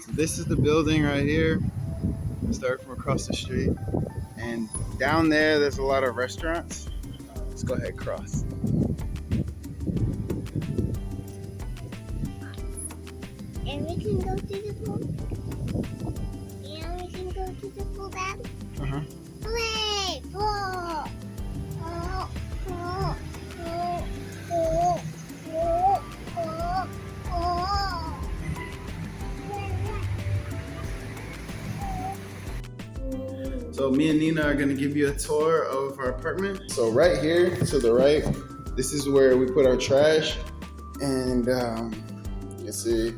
So this is the building right here. Start from across the street. And down there, there's a lot of restaurants. Let's go ahead and cross. And we can go to the pool. And we can go to the pool, Dad. Hooray! Pool! Pool! Pool! Pool! Pool! Pool! Pool! Pool! So me and Nina are gonna give you a tour of our apartment. So right here to the right, this is where we put our trash. And you see,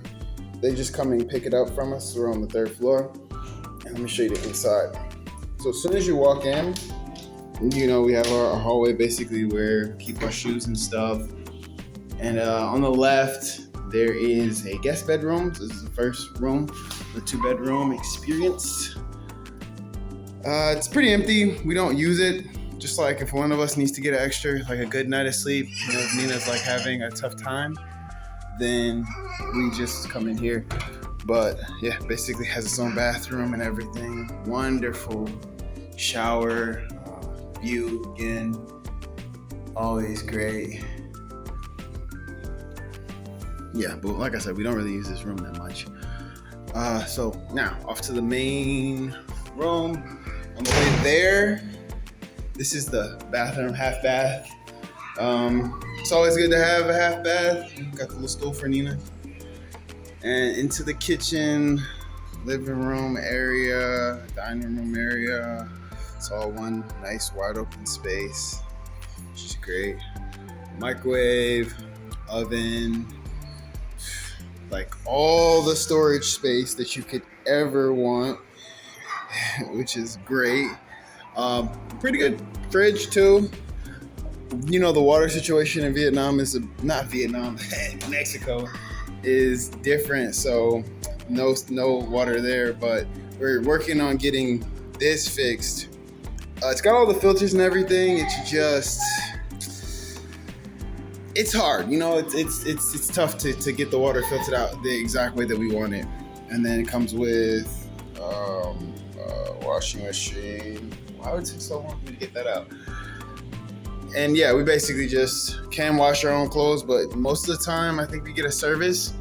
they just come and pick it up from us. We're on the 3rd floor. And let me show you the inside. So as soon as you walk in, you know, we have our hallway basically where we keep our shoes and stuff. And on the left, there is a guest bedroom. This is the first room, the 2-bedroom experience. It's pretty empty. We don't use it. Just like if one of us needs to get an extra, like a good night of sleep, you know, if Nina's like having a tough time, then we just come in here. But yeah, basically has its own bathroom and everything. Wonderful shower, view again, always great. Yeah, but like I said, we don't really use this room that much. So now off to the main room. On the way there, this is the bathroom, half bath. It's always good to have a half bath. Got the little stool for Nina. And into the kitchen, living room area, dining room area. It's all one nice wide open space, which is great. Microwave, oven, like all the storage space that you could ever want, which is great. Pretty good fridge too. You know, the water situation in Vietnam is Mexico is different, so no water there, but we're working on getting this fixed. It's got all the filters and everything. It's just, it's hard, you know. It's tough to get the water filtered out the exact way that we want it. And then it comes with washing machine. Why would it take so long for me to get that out? And yeah, we basically just can wash our own clothes, but most of the time I think we get a service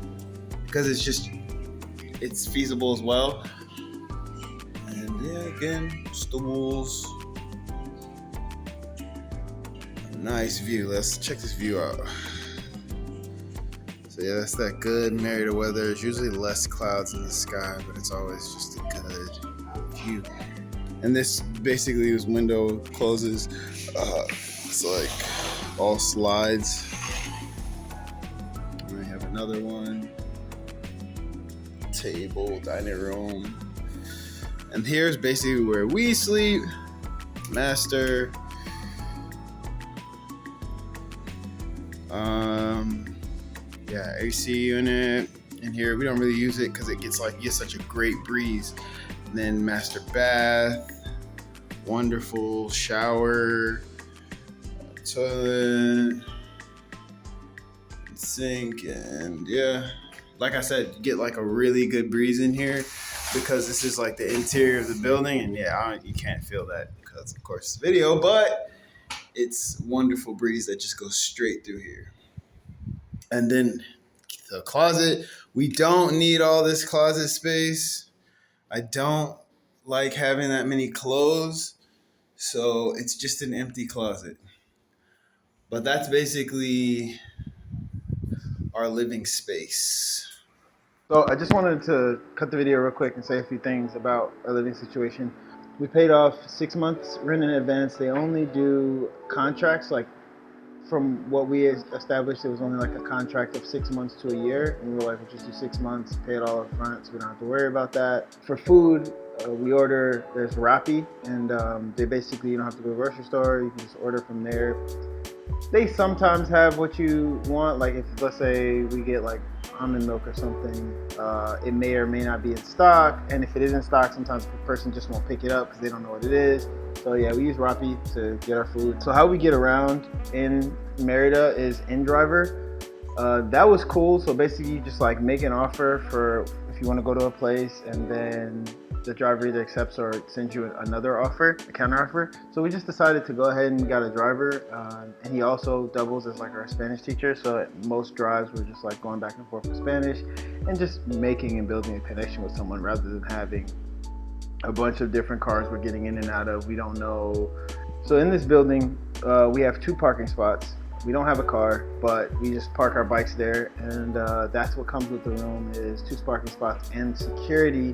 because it's feasible as well. And yeah, again, stools. Nice view. Let's check this view out. So yeah, that's that good Mérida weather. There's usually less clouds in the sky, but it's always just a good view. And this basically, this window closes. It's like all slides. And we have another one. Table, dining room. And here's basically where we sleep. Master. Yeah, AC unit. In here, we don't really use it because it gets such a great breeze. And then master bath. Wonderful shower. Toilet, sink, and yeah, like I said, you get like a really good breeze in here because this is like the interior of the building, and yeah, you can't feel that because of course it's video, but it's wonderful breeze that just goes straight through here. And then the closet, we don't need all this closet space. I don't like having that many clothes, so it's just an empty closet. But that's basically our living space. So I just wanted to cut the video real quick and say a few things about our living situation. We paid off 6 months rent in advance. They only do contracts, like from what we established, it was only like a contract of 6 months to a year. And we were like, we'll just do 6 months, pay it all up front, so we don't have to worry about that. For food, we order, there's Rappi, and they basically, you don't have to go to the grocery store, you can just order from there. They sometimes have what you want, like if, let's say, we get like almond milk or something, it may or may not be in stock, and if it is in stock, sometimes the person just won't pick it up because they don't know what it is. So yeah, we use Rappi to get our food. So how we get around in Mérida is InDriver. That was cool. So basically you just like make an offer for, if you want to go to a place and then the driver either accepts or sends you another offer, a counter offer. So we just decided to go ahead and got a driver, and he also doubles as like our Spanish teacher. So at most drives we're just like going back and forth with Spanish and just making and building a connection with someone rather than having a bunch of different cars we're getting in and out of. We don't know. So in this building, we have 2 parking spots. We don't have a car, but we just park our bikes there, and that's what comes with the room is 2 parking spots, and security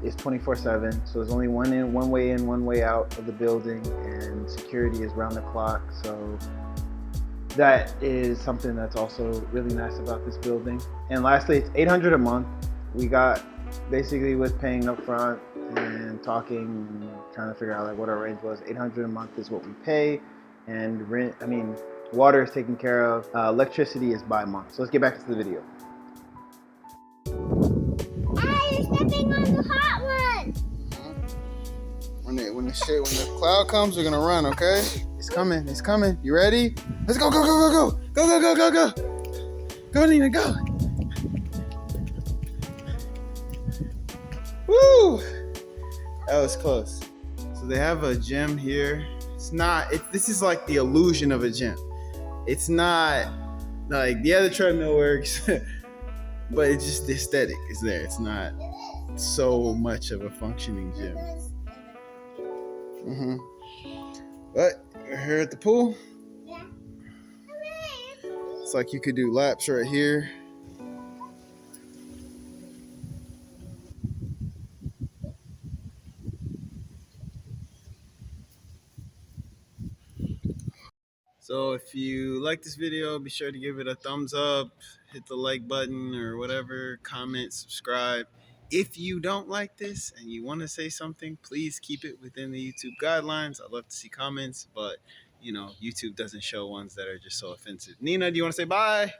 is 24/7. So there's only one way in, one way out of the building, and security is round the clock. So that is something that's also really nice about this building. And lastly, it's $800 a month. We got basically with paying up front and talking, trying to figure out like what our range was. $800 a month is what we pay, and rent, water is taken care of. Electricity is by month. So let's get back to the video. You're stepping on the hot one. When the cloud comes, we're gonna run. Okay? It's coming. It's coming. You ready? Let's go! Go! Go! Go! Go! Go! Go! Go! Go! Go! Go, Nina! Go! Woo! That was close. So they have a gym here. This is like the illusion of a gym. It's not like, the treadmill works, but it's just the aesthetic is there. It's not so much of a functioning gym. But we're here at the pool. Yeah. It's like you could do laps right here. So if you like this video, be sure to give it a thumbs up, hit the like button or whatever, comment, subscribe. If you don't like this and you want to say something, please keep it within the YouTube guidelines. I'd love to see comments, but YouTube doesn't show ones that are just so offensive. Nina, do you want to say bye?